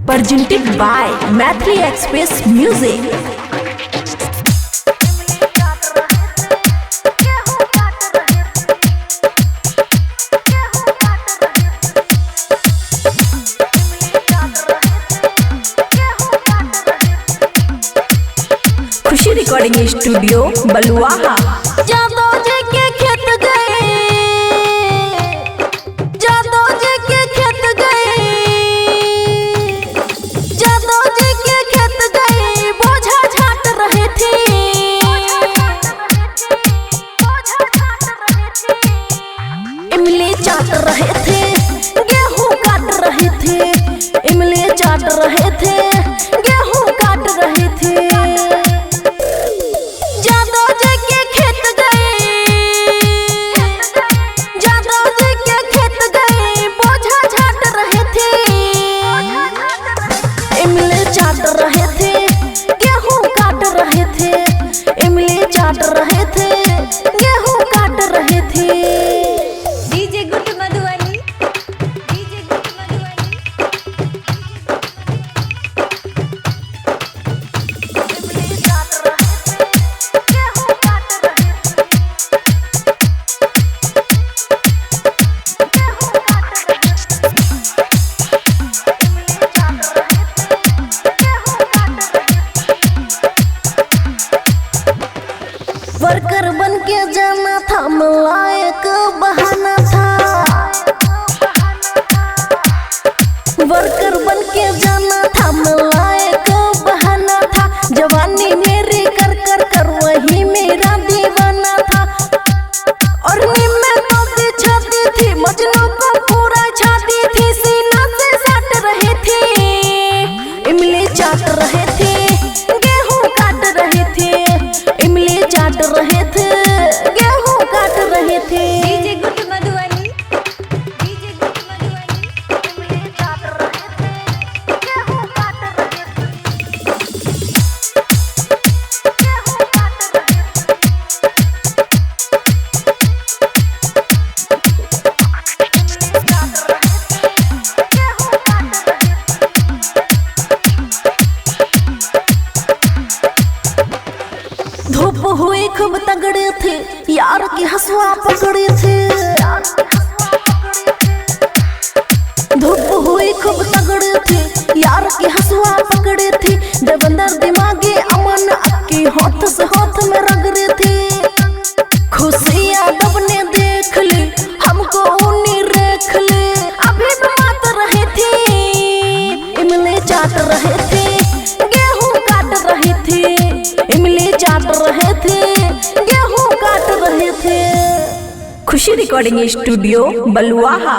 presented by Mathli Express Music. Khushi recording studio Baluaha. Jadav ji के खेत गए, जादव जी के खेत गए, जादव जी के खेत गए, बोझा छाट रहे थे, इमली चाट रहे थे, गेहूं काट रहे थे, इमली चाट रहे थे, गेहूं काट रहे थे। चाट रहे थे, गेहूं काट रहे थे, इमली चाट रहे थे, गेहूं काट रहे थे। DJ good Madhubani, DJ good Madhubani. इमली चाट रहे थे, गेहूं काट रहे थे, गेहूं काट रहे थे, इमली चाट रहे थे। वर्कर बन के जाना था, मलायक बहाना था, वर्कर बन के जाना था, मलायक बहाना था। जवानी मेरी कर कर कर वही मेरा दीवाना था। और मैं तो छाती थी, मजनू को पूरा छाती थी, सीना से सट रहे थे, इमली चाट रहे थे, गेहूं काट रहे थे, इमली चाट रहे थे, गेहूं काट रहे थे। DJ good Madhubani, DJ good Madhubani. इमली चाट रहे थे, गेहूं काट रहे थे, गेहूं काट रहे थे, इमली चाट रहे थे, गेहूं काट रहे थे। धूप हुई खूब तगड़े थे, यार की हंसुआ पकड़े थे, धूप हुई खूब तगड़े थे, यार की हंसुआ पकड़े थे। देवंदर दिमागी अमन के हाथ से हाथ में रगड़े थे। खुशी यादव ने देख ली, हमको उन्हीं रेख ली, अभी बात रहे थे, इमली चाट रहे थे, गेहूं काट रहे थे, इमली चाट रहे थे, गेहूं काट रहे थे। खुशी रिकॉर्डिंग स्टूडियो बलुआहा।